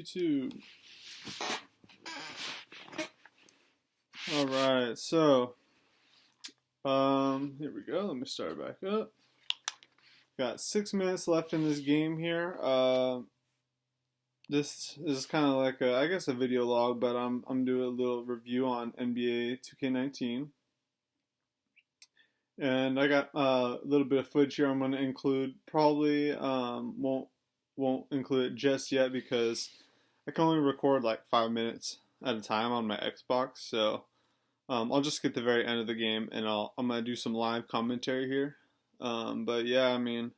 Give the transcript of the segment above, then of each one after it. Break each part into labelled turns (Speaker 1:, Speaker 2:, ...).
Speaker 1: YouTube. Alright, so here we go. Let me start back up. Got 6 minutes left in this game here. This is kind of like I guess a video log, but I'm doing a little review on NBA 2K19. And I got a little bit of footage here I'm going to include. Probably won't include it just yet because I can only record like 5 minutes at a time on my Xbox. So I'll just get the very end of the game and I'm gonna do some live commentary here. But yeah, I mean, it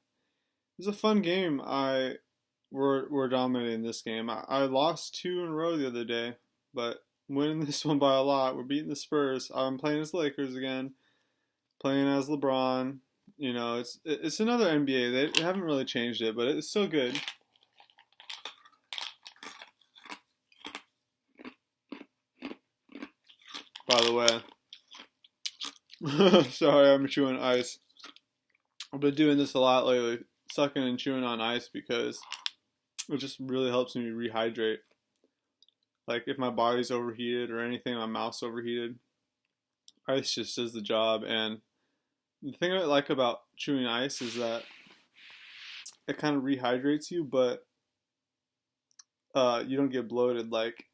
Speaker 1: was a fun game. We're dominating this game. I lost two in a row the other day, but winning this one by a lot. We're beating the Spurs. I'm playing as Lakers again, playing as LeBron. You know, it's another NBA. They haven't really changed it, but it's still good. By the way, sorry, I'm chewing ice. I've been doing this a lot lately, sucking and chewing on ice because it just really helps me rehydrate. Like if my body's overheated or anything, my mouth's overheated, ice just does the job. And the thing I like about chewing ice is that it kind of rehydrates you, but you don't get bloated. Like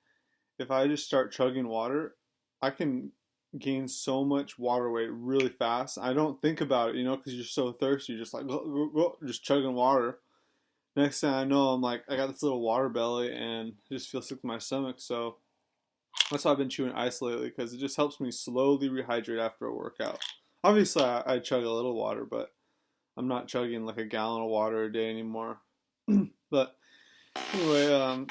Speaker 1: if I just start chugging water, I can gain so much water weight really fast. I don't think about it, because you're so thirsty. You're just like, just chugging water. Next thing I know, I'm like, I got this little water belly and it just feels sick to my stomach. So that's why I've been chewing ice lately, because it just helps me slowly rehydrate after a workout. Obviously, I chug a little water, but I'm not chugging like a gallon of water a day anymore. But anyway,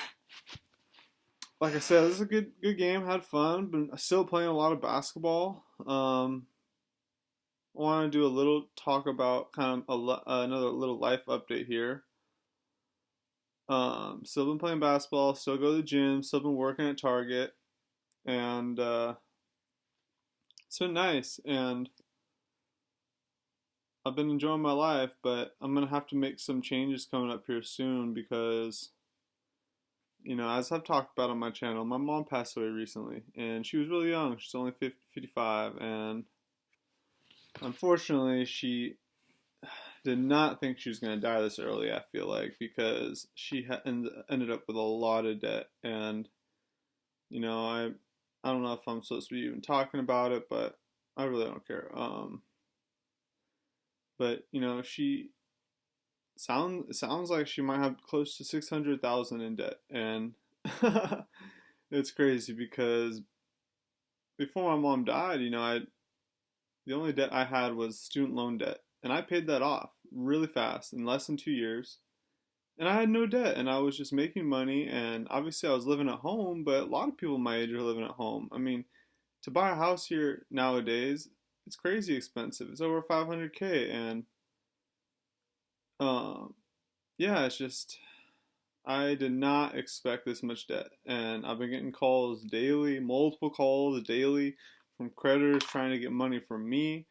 Speaker 1: like I said, this is a good game. Had fun. Been still playing a lot of basketball. I want to do a little talk about kind of another little life update here. Still been playing basketball. Still go to the gym. Still been working at Target, and it's been nice. And I've been enjoying my life, but I'm gonna have to make some changes coming up here soon because, as I've talked about on my channel, my mom passed away recently, and she was really young. She's only 55, and unfortunately, she did not think she was going to die this early, I feel like, because she ended up with a lot of debt, and, I don't know if I'm supposed to be even talking about it, but I really don't care. But, she sounds like she might have close to 600,000 in debt, and it's crazy because before my mom died, the only debt I had was student loan debt, and I paid that off really fast in less than 2 years, and I had no debt, and I was just making money, and obviously I was living at home, but a lot of people my age are living at home. I mean, to buy a house here nowadays, it's crazy expensive. It's over 500K, and yeah, it's just, I did not expect this much debt, and I've been getting calls daily, multiple calls daily from creditors trying to get money from me,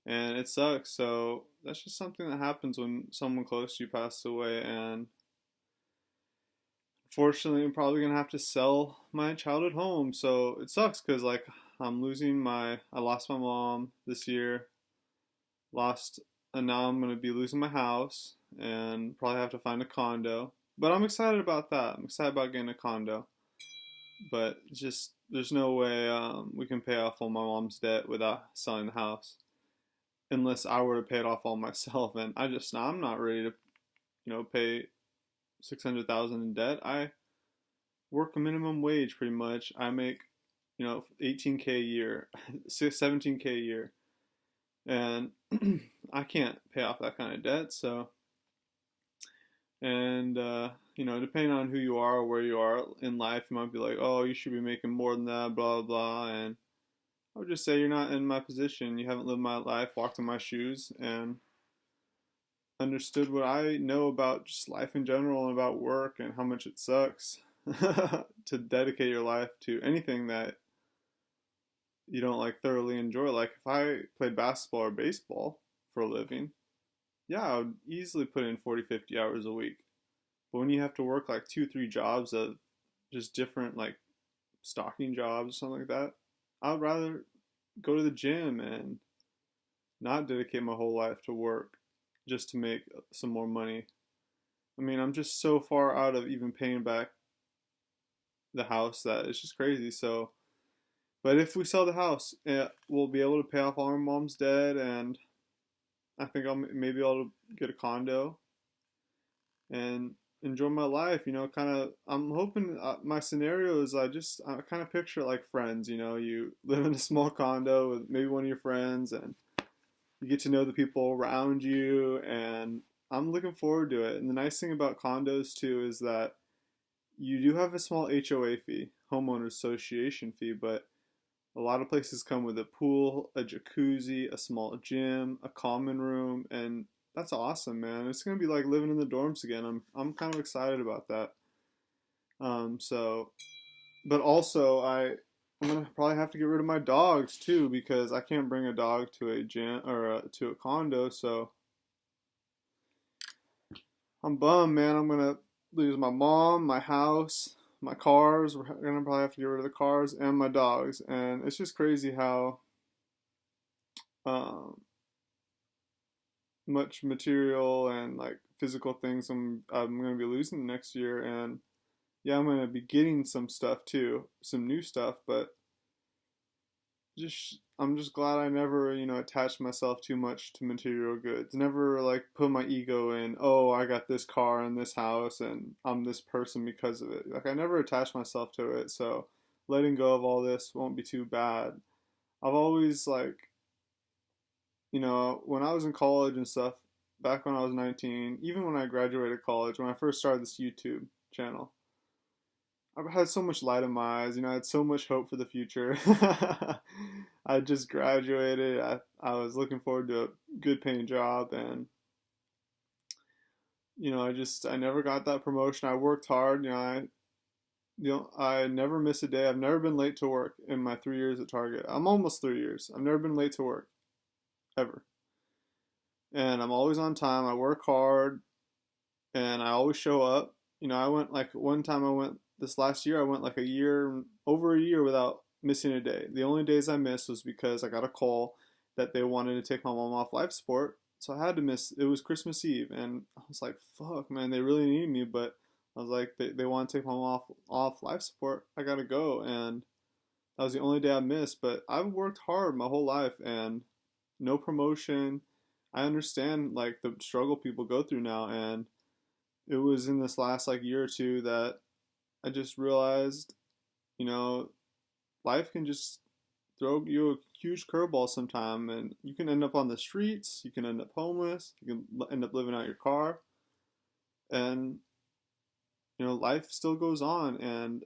Speaker 1: and it sucks. So that's just something that happens when someone close to you passes away, and unfortunately, I'm probably gonna have to sell my childhood home. So it sucks because like I lost my mom this year, and now I'm gonna be losing my house and probably have to find a condo. But I'm excited about that. I'm excited about getting a condo. But just there's no way we can pay off all my mom's debt without selling the house, unless I were to pay it off all myself. And I'm not ready to, pay 600,000 in debt. I work a minimum wage pretty much. I make, 18K a year, 17K a year, and I can't pay off that kind of debt. So, and depending on who you are or where you are in life, you might be like, oh, you should be making more than that, blah blah. And I would just say you're not in my position. You haven't lived my life, walked in my shoes, and understood what I know about just life in general and about work and how much it sucks to dedicate your life to anything that you don't like thoroughly enjoy. Like if I played basketball or baseball for a living, yeah, I would easily put in 40, 50 hours a week. But when you have to work like 2, 3 jobs of just different like stocking jobs or something like that. I'd rather go to the gym and not dedicate my whole life to work just to make some more money. I mean, I'm just so far out of even paying back the house that it's just crazy. So, but if we sell the house, we'll be able to pay off all our mom's debt, and I think I'll maybe I'll get a condo and enjoy my life. You know, kind of. I'm hoping my scenario is I kind of picture like Friends. You know, you live in a small condo with maybe one of your friends, and you get to know the people around you, and I'm looking forward to it. And the nice thing about condos too is that you do have a small HOA fee, homeowners association fee, but a lot of places come with a pool, a jacuzzi, a small gym, a common room, and that's awesome, man. It's gonna be like living in the dorms again. I'm kind of excited about that. So, but also I'm gonna probably have to get rid of my dogs too because I can't bring a dog to a gym or to a condo. So I'm bummed, man. I'm gonna lose my mom, my house, my cars. We're gonna probably have to get rid of the cars and my dogs. And it's just crazy how um, much material and like physical things I'm gonna be losing next year. And yeah, I'm gonna be getting some stuff too, some new stuff. But just I'm just glad I never, attached myself too much to material goods. Never like put my ego in, oh, I got this car and this house and I'm this person because of it. Like I never attached myself to it, so letting go of all this won't be too bad. I've always like, when I was in college and stuff, back when I was 19, even when I graduated college, when I first started this YouTube channel, I've had so much light in my eyes. I had so much hope for the future. I just graduated. I was looking forward to a good paying job, and I never got that promotion. I worked hard. I never miss a day. I've never been late to work in my 3 years at Target. I'm almost 3 years. I've never been late to work ever, and I'm always on time. I work hard, and I always show up. I went like one time. I went this last year. I went like over a year without missing a day. The only days I missed was because I got a call that they wanted to take my mom off life support, so I had to miss. It was Christmas Eve, and I was like, "Fuck, man, they really need me." But I was like, "They want to take my mom off life support. I gotta go," and that was the only day I missed. But I've worked hard my whole life, and no promotion. I understand like the struggle people go through now, and it was in this last like year or two that I just realized, you know, life can just throw you a huge curveball sometime, and you can end up on the streets, you can end up homeless, you can end up living out your car, and life still goes on, and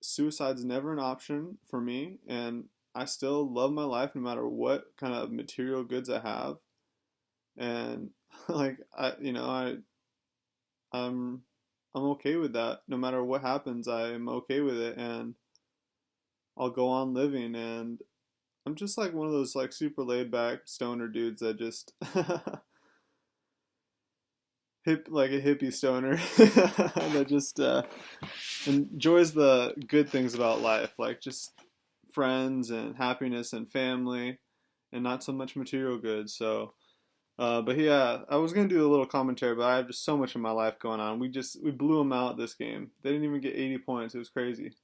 Speaker 1: suicide's never an option for me, and I still love my life no matter what kind of material goods I have, and like I'm I'm okay with that. No matter what happens, I'm okay with it, and I'll go on living. And I'm just like one of those like super laid back stoner dudes that just like a hippie stoner that just enjoys the good things about life, like just friends and happiness and family, and not so much material goods. So. But yeah, I was gonna do a little commentary, but I have just so much in my life going on. We blew them out this game. They didn't even get 80 points. It was crazy.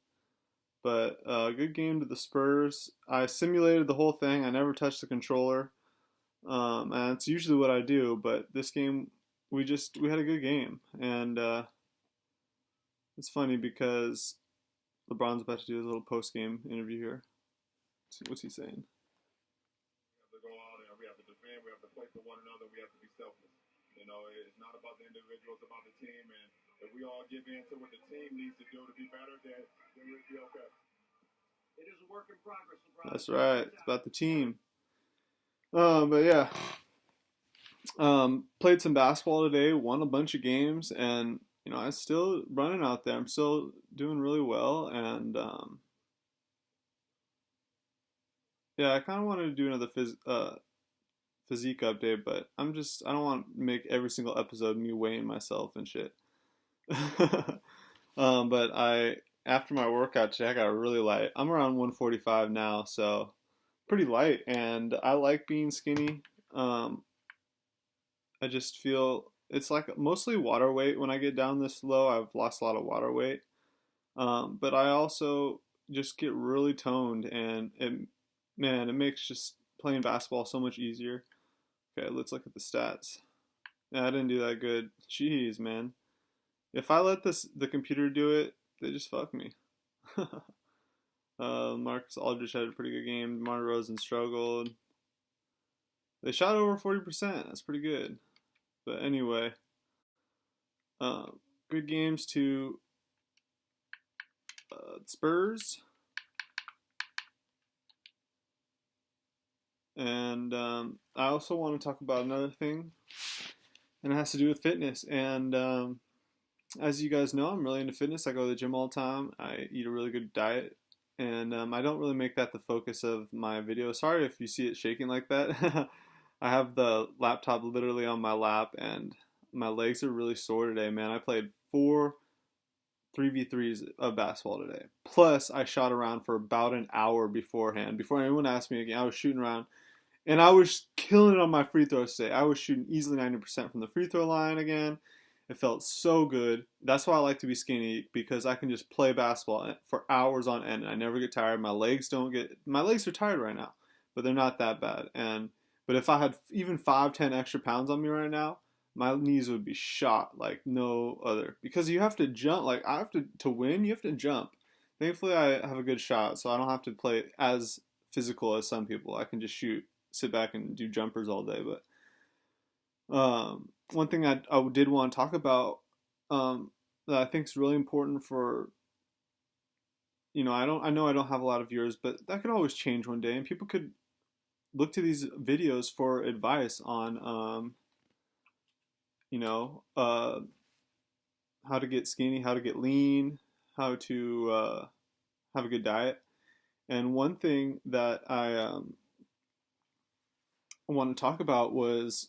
Speaker 1: But good game to the Spurs. I simulated the whole thing. I never touched the controller, and it's usually what I do. But this game, we had a good game, and it's funny because LeBron's about to do his little post game interview here. Let's see, what's he saying?
Speaker 2: To go out and we have to defend, we have to play for one another, we have to be selfless. It's not about the individual, it's about the team. And if we all give in to what the team needs to do to be better, then we'll be okay. It is a work in progress, LeBron.
Speaker 1: That's right. It's about the team. But yeah, played some basketball today, won a bunch of games, and I'm still running out there. I'm still doing really well, and yeah, I kind of wanted to do another physique update, but I don't want to make every single episode me weighing myself and shit. But after my workout today, I got really light. I'm around 145 now, so pretty light, and I like being skinny. Um, I just feel it's like mostly water weight. When I get down this low, I've lost a lot of water weight. But I also just get really toned, and man, it makes just playing basketball so much easier. Okay, let's look at the stats. Yeah, I didn't do that good. Jeez, man. If I let the computer do it, they just fuck me. Marcus Aldridge had a pretty good game. DeMar DeRozan struggled. They shot over 40%. That's pretty good. But anyway, uh, good games to Spurs. And I also want to talk about another thing, and it has to do with fitness. And as you guys know, I'm really into fitness. I go to the gym all the time. I eat a really good diet, and I don't really make that the focus of my video. Sorry if you see it shaking like that. I have the laptop literally on my lap, and my legs are really sore today, man. I played four 3v3s of basketball today. Plus, I shot around for about an hour beforehand. Before anyone asked me again, I was shooting around. And I was killing it on my free throws today. I was shooting easily 90% from the free throw line again. It felt so good. That's why I like to be skinny, because I can just play basketball for hours on end. I never get tired. My legs are tired right now, but they're not that bad. But if I had even 5, 10 extra pounds on me right now, my knees would be shot like no other, because you have to jump. Like, I have to win, you have to jump. Thankfully, I have a good shot, so I don't have to play as physical as some people. I can just sit back and do jumpers all day. But one thing I did want to talk about, that I think is really important for, I know I don't have a lot of viewers, but that could always change one day, and people could look to these videos for advice on, you know, uh, how to get skinny, how to get lean, how to have a good diet. And one thing that I want to talk about was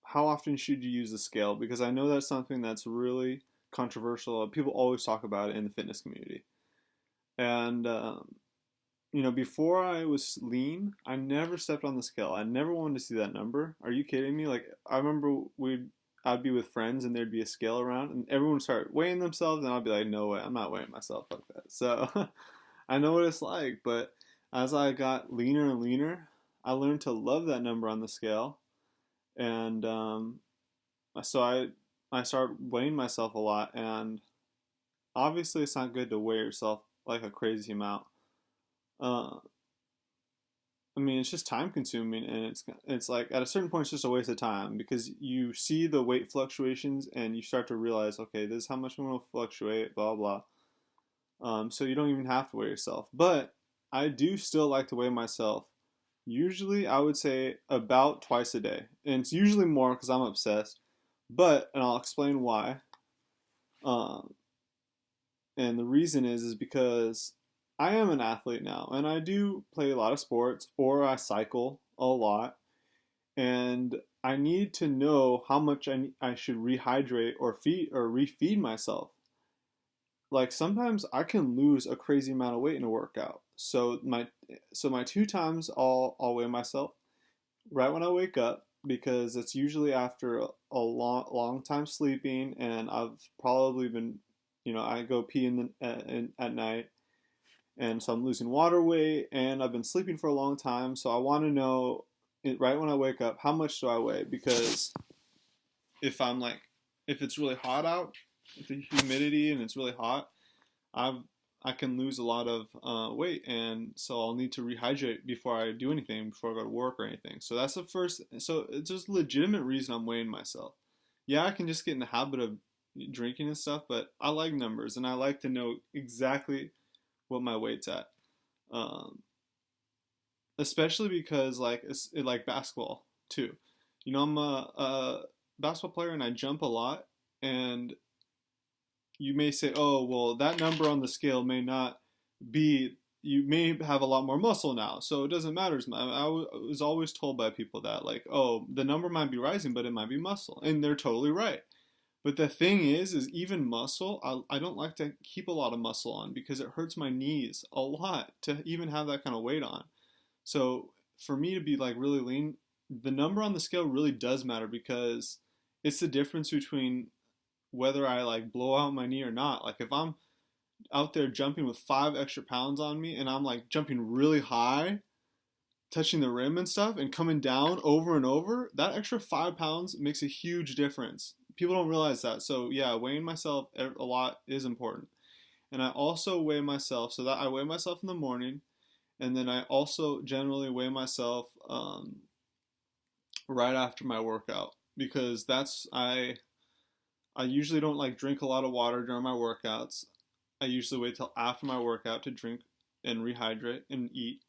Speaker 1: how often should you use the scale? Because I know that's something that's really controversial. People always talk about it in the fitness community. And, before I was lean, I never stepped on the scale. I never wanted to see that number. Are you kidding me? Like, I remember I'd be with friends and there'd be a scale around and everyone would start weighing themselves and I'd be like, no way, I'm not weighing myself like that. So I know what it's like. But as I got leaner and leaner, I learned to love that number on the scale. And so I started weighing myself a lot, and obviously it's not good to weigh yourself like a crazy amount. Uh, I mean, it's just time consuming, and it's like at a certain point it's just a waste of time, because you see the weight fluctuations and you start to realize, okay, this is how much I'm going to fluctuate, blah blah. So you don't even have to weigh yourself, but I do still like to weigh myself. Usually, I would say about twice a day, and it's usually more because I'm obsessed. And I'll explain why. Um, and the reason is because I am an athlete now, and I do play a lot of sports, or I cycle a lot, and I need to know how much I should rehydrate or feed or refeed myself. Like, sometimes I can lose a crazy amount of weight in a workout. So my 2 times I'll weigh myself right when I wake up, because it's usually after a long time sleeping, and I've probably been, I go pee at night, and so I'm losing water weight, and I've been sleeping for a long time. So I want to know right when I wake up, how much do I weigh? Because if I'm like, if it's really hot out, with the humidity and it's really hot, I've I can lose a lot of weight, and so I'll need to rehydrate before I do anything, before I go to work or anything. So that's the first. So it's just a legitimate reason I'm weighing myself. Yeah, I can just get in the habit of drinking and stuff, but I like numbers, and I like to know exactly what my weight's at. Um, Especially because like basketball too. I'm a basketball player and I jump a lot, and you may say, oh, well, that number on the scale may not be, you may have a lot more muscle now, so it doesn't matter as much. I was always told by people that, like, oh, the number might be rising, but it might be muscle. And they're totally right. But the thing is even muscle, I don't like to keep a lot of muscle on because it hurts my knees a lot to even have that kind of weight on. So for me to be like really lean, the number on the scale really does matter because it's the difference between whether I like blow out my knee or not. Like if I'm out there jumping with 5 extra pounds on me and I'm like jumping really high, touching the rim and stuff and coming down over and over, that extra 5 pounds makes a huge difference. People don't realize that. So yeah, weighing myself a lot is important. And I also weigh myself so that I weigh myself in the morning, and then I also generally weigh myself right after my workout because I usually don't like drink a lot of water during my workouts. I usually wait till after my workout to drink and rehydrate and eat.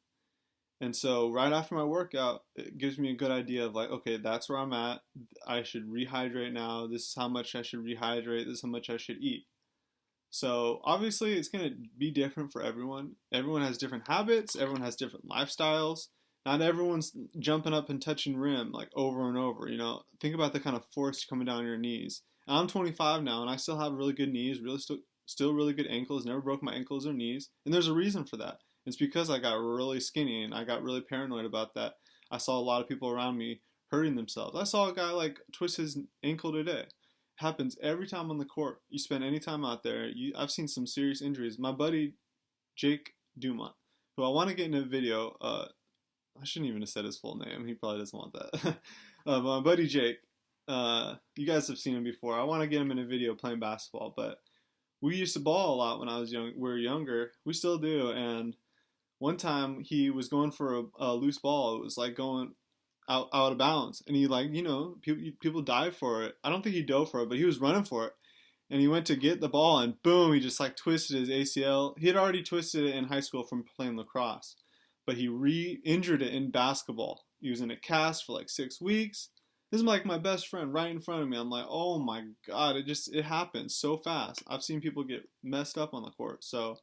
Speaker 1: And so right after my workout, it gives me a good idea of like, okay, that's where I'm at. I should rehydrate now. This is how much I should rehydrate. This is how much I should eat. So obviously it's going to be different for everyone. Everyone has different habits. Everyone has different lifestyles. Not everyone's jumping up and touching rim like over and over. Think about the kind of force coming down your knees. And I'm 25 now and I still have really good knees, still really good ankles. Never broke my ankles or knees. And there's a reason for that. It's because I got really skinny and I got really paranoid about that. I saw a lot of people around me hurting themselves. I saw a guy like twist his ankle today. Happens every time on the court. You spend any time out there, I've seen some serious injuries. My buddy Jake Dumont, who I want to get in a video. I shouldn't even have said his full name. He probably doesn't want that. My buddy Jake, you guys have seen him before. I want to get him in a video playing basketball, but we used to ball a lot when I was young. We were younger. We still do. And one time he was going for a loose ball. It was like going out of bounds, and he people dive for it. I don't think he dove for it, but he was running for it, and he went to get the ball, and boom, he just like twisted his ACL. He had already twisted it in high school from playing lacrosse, but he re-injured it in basketball. He was in a cast for like 6 weeks. This is like my best friend right in front of me. I'm like, oh my god, it happens so fast. I've seen people get messed up on the court. So,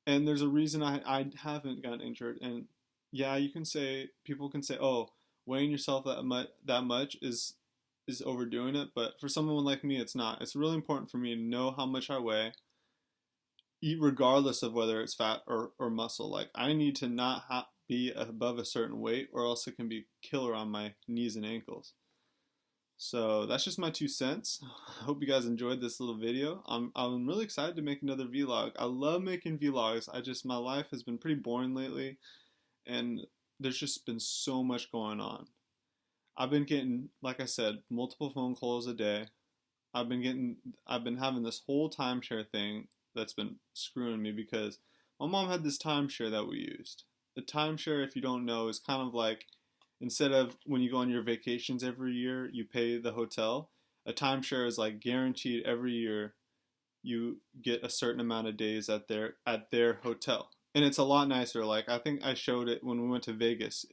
Speaker 1: and there's a reason I haven't gotten injured. And yeah, people can say, oh, weighing yourself that much is overdoing it. But for someone like me, it's not. It's really important for me to know how much I weigh, regardless of whether it's fat or muscle. Like I need to not be above a certain weight, or else it can be killer on my knees and ankles. So that's just my 2 cents. I hope you guys enjoyed this little video. I'm really excited to make another vlog. I love making vlogs. My life has been pretty boring lately, and there's just been so much going on. I've been getting, like I said, multiple phone calls a day. I've been having this whole timeshare thing that's been screwing me because my mom had this timeshare that we used. The timeshare, if you don't know, is kind of like, instead of when you go on your vacations every year, you pay the hotel. A timeshare is like guaranteed every year you get a certain amount of days at their hotel. And it's a lot nicer. Like I think I showed it when we went to Vegas.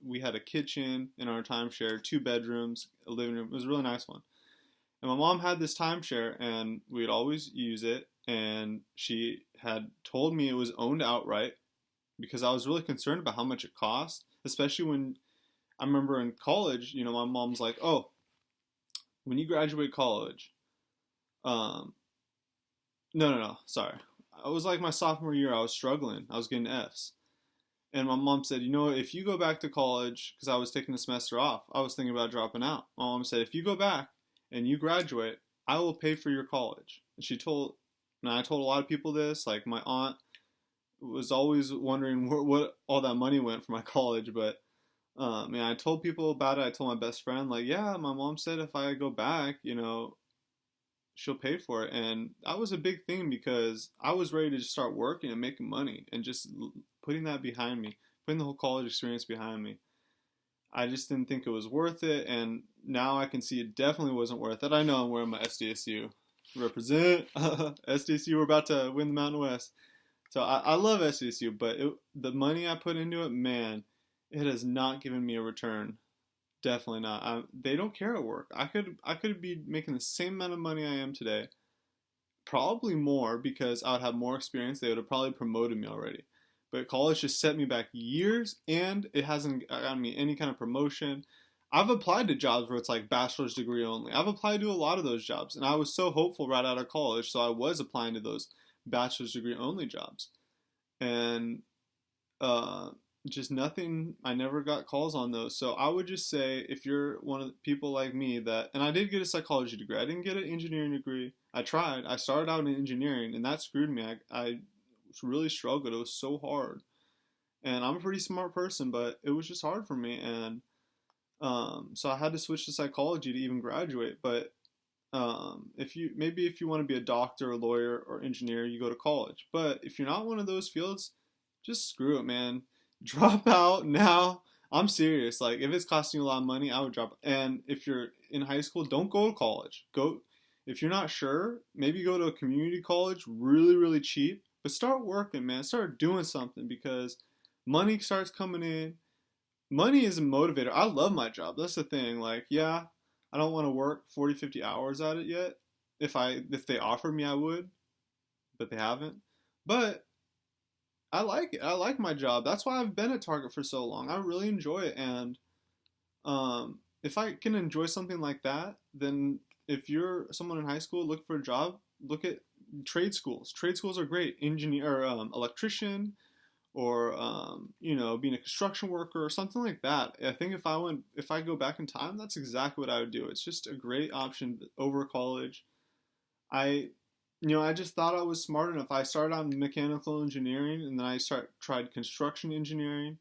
Speaker 1: We had a kitchen in our timeshare, 2 bedrooms, a living room. It was a really nice one. And my mom had this timeshare and we'd always use it. And she had told me it was owned outright because I was really concerned about how much it cost, especially when I remember in college, my mom's like, oh, when you graduate college, no, sorry. I was like my sophomore year, I was struggling. I was getting Fs. And my mom said, if you go back to college, because I was taking the semester off, I was thinking about dropping out. My mom said, if you go back and you graduate, I will pay for your college. And I told a lot of people this, like my aunt was always wondering what all that money went for my college, but I told people about it. I told my best friend, like, yeah, my mom said if I go back, she'll pay for it. And that was a big thing because I was ready to just start working and making money and just putting that behind me, putting the whole college experience behind me. I just didn't think it was worth it, and now I can see it definitely wasn't worth it. I know I'm wearing my SDSU. Represent SDSU, we're about to win the Mountain West. So I love SDSU, but the money I put into it, man, it has not given me a return. Definitely not. They don't care at work. I could be making the same amount of money I am today, probably more because I would have more experience. They would have probably promoted me already. But college just set me back years, and it hasn't gotten me any kind of promotion. I've applied to jobs where it's like bachelor's degree only. I've applied to a lot of those jobs, and I was so hopeful right out of college, so I was applying to those bachelor's degree only jobs, and uh, just nothing. I never got calls on those. So I would just say if you're one of the people like me that, and I did get a psychology degree. I didn't get an engineering degree. I tried. I started out in engineering, and that screwed me. I really struggled. It was so hard, and I'm a pretty smart person, but it was just hard for me, and so I had to switch to psychology to even graduate. But if you want to be a doctor, a lawyer, or engineer, you go to college. But if you're not one of those fields, just screw it, man. Drop out now. I'm serious. Like if it's costing you a lot of money, I would drop. And if you're in high school, don't go to college. Go if you're not sure, maybe go to a community college, really really cheap. But start working, man. Start doing something because money starts coming in. Money is a motivator. I love my job. That's the thing. Like, yeah, I don't want to work 40, 50 hours at it yet. If they offered me, I would, but they haven't. But I like it. I like my job. That's why I've been at Target for so long. I really enjoy it. And if I can enjoy something like that, then if you're someone in high school looking for a job, look at trade schools. Trade schools are great. Engineer, or electrician, or being a construction worker or something like that. I think if I go back in time, that's exactly what I would do. It's just a great option over college. I I just thought I was smart enough. I started on mechanical engineering, and then tried construction engineering,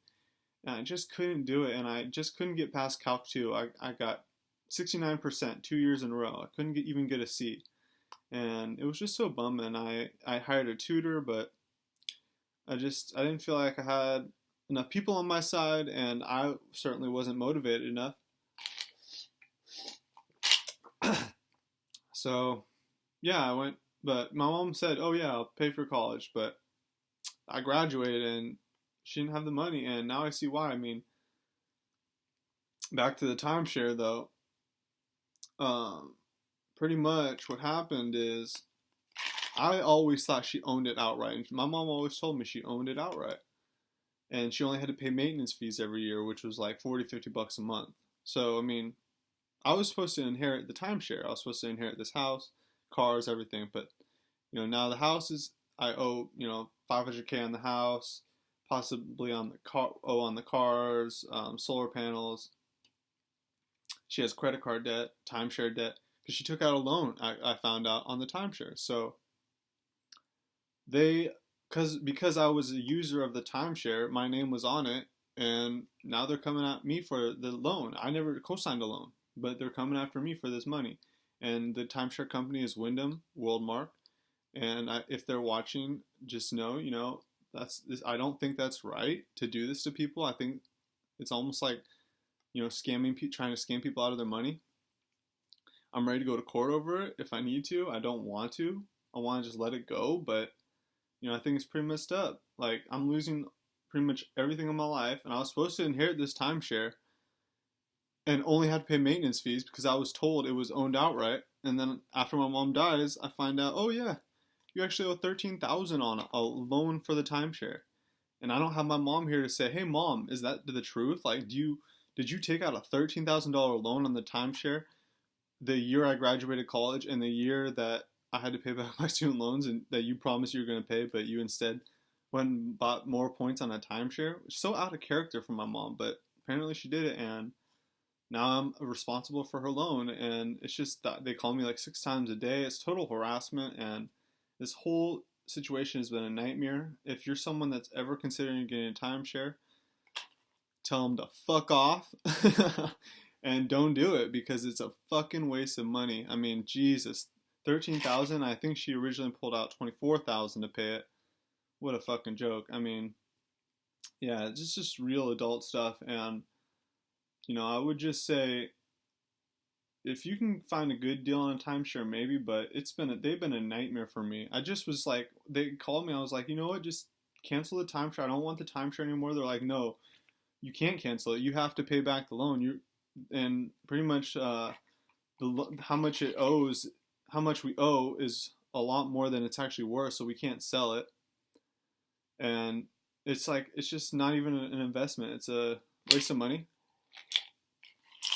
Speaker 1: and I just couldn't do it, and I just couldn't get past Calc 2. I got 69% 2 years in a row. I couldn't even get a C, and it was just so bumming. I hired a tutor, but I didn't feel like I had enough people on my side, and I certainly wasn't motivated enough. So yeah, I went, but my mom said, "Oh yeah, I'll pay for college," but I graduated and she didn't have the money, and now I see why. I mean, back to the timeshare though. Um, Pretty much what happened is I always thought she owned it outright. My mom always told me she owned it outright. And she only had to pay maintenance fees every year, which was like 40, 50 bucks a month. So, I mean, I was supposed to inherit the timeshare. I was supposed to inherit this house, cars, everything. But, now the house is, I owe, 500K on the house, possibly on the on the cars, solar panels. She has credit card debt, timeshare debt, because she took out a loan, I found out, on the timeshare. So, they because I was a user of the timeshare, my name was on it, and now they're coming at me for the loan. I never co-signed a loan, but they're coming after me for this money. And the timeshare company is Wyndham Worldmark, and if they're watching, just know, that's this. I don't think that's right to do this to people. I think it's almost like scamming, trying to scam people out of their money. I'm ready to go to court over it if I need to. I don't want to. I want to just let it go, but I think it's pretty messed up. Like, I'm losing pretty much everything in my life, and I was supposed to inherit this timeshare and only had to pay maintenance fees because I was told it was owned outright. And then after my mom dies, I find out, oh yeah, you actually owe 13,000 on a loan for the timeshare. And I don't have my mom here to say, hey mom, is that the truth? Like, did you take out a $13,000 loan on the timeshare the year I graduated college and the year that I had to pay back my student loans and that you promised you were going to pay, but you instead went and bought more points on a timeshare? So out of character for my mom, but apparently she did it, and now I'm responsible for her loan, and it's just that they call me like 6 times a day. It's total harassment, and this whole situation has been a nightmare. If you're someone that's ever considering getting a timeshare, tell them to fuck off and don't do it because it's a fucking waste of money. I mean, Jesus, 13,000. I think she originally pulled out 24,000 to pay it. What a fucking joke. I mean, yeah, it's just real adult stuff, and I would just say if you can find a good deal on a timeshare, maybe, but they've been a nightmare for me. I just was like, they called me, I was like, you know what, just cancel the timeshare. I don't want the timeshare anymore. They're like, no, you can't cancel it. You have to pay back the loan. And pretty much how much we owe is a lot more than it's actually worth, so we can't sell it. And it's just not even an investment. It's a waste of money.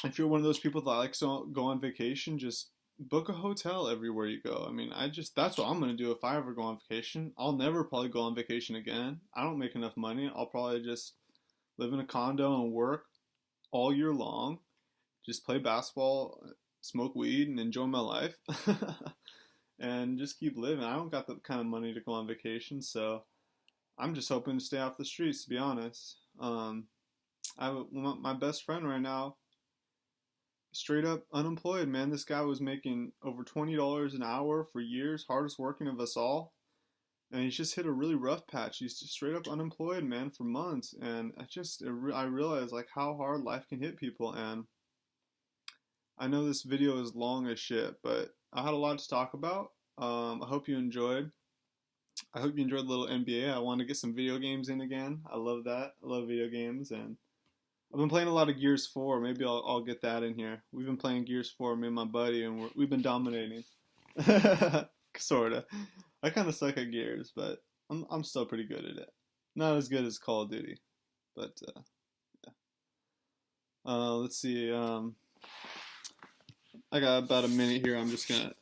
Speaker 1: if you're one of those people that likes to go on vacation, just book a hotel everywhere you go. I mean, that's what I'm gonna do if I ever go on vacation. I'll never probably go on vacation again. I don't make enough money. I'll probably just live in a condo and work all year long, just play basketball, smoke weed, and enjoy my life, and just keep living. I don't got the kind of money to go on vacation, so I'm just hoping to stay off the streets. To be honest, my best friend right now, straight up unemployed. Man, this guy was making over $20 an hour for years, hardest working of us all, and he's just hit a really rough patch. He's just straight up unemployed, man, for months, and I realized like how hard life can hit people. And I know this video is long as shit, but I had a lot to talk about. I hope you enjoyed. I hope you enjoyed the little NBA. I want to get some video games in again. I love that. I love video games, and I've been playing a lot of Gears 4. Maybe I'll get that in here. We've been playing Gears 4, me and my buddy, and we've been dominating. Sorta. I kind of suck at Gears, but I'm still pretty good at it. Not as good as Call of Duty, but yeah. Let's see. I got about a minute here. I'm just gonna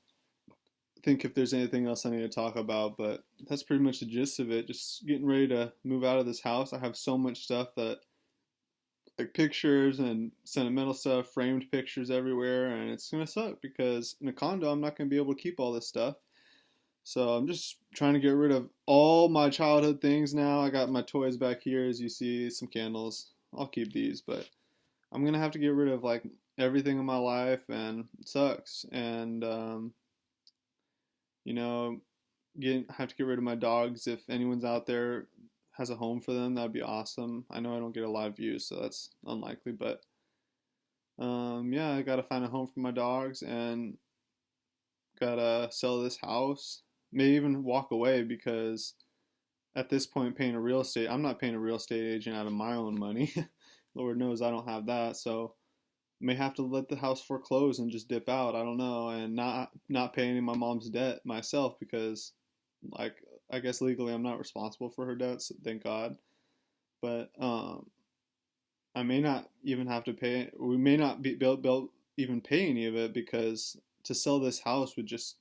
Speaker 1: think if there's anything else I need to talk about, but that's pretty much the gist of it. Just getting ready to move out of this house. I have so much stuff that like pictures and sentimental stuff, framed pictures everywhere, and it's gonna suck because in a condo I'm not gonna be able to keep all this stuff. So I'm just trying to get rid of all my childhood things now. I got my toys back here, as you see, some candles. I'll keep these, but I'm gonna have to get rid of like everything in my life, and it sucks. And you know, have to get rid of my dogs. If anyone's out there has a home for them, that'd be awesome. I know I don't get a lot of views, so that's unlikely, but yeah, I gotta find a home for my dogs and gotta sell this house. Maybe even walk away because at this point, I'm not paying a real estate agent out of my own money. Lord knows I don't have that, so may have to let the house foreclose and just dip out. I don't know, and not pay any of my mom's debt myself because, like, I guess legally I'm not responsible for her debts. Thank God. But I may not even have to pay. We may not be able even pay any of it because to sell this house would just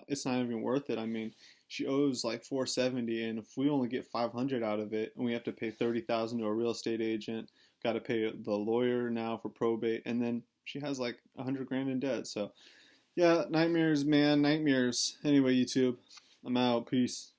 Speaker 1: it's not even worth it. I mean, she owes like 470, and if we only get 500 out of it, and we have to pay 30,000 to a real estate agent, got to pay the lawyer now for probate, and then she has like 100 grand in debt. So, yeah, nightmares, man, nightmares. Anyway, YouTube, I'm out. Peace.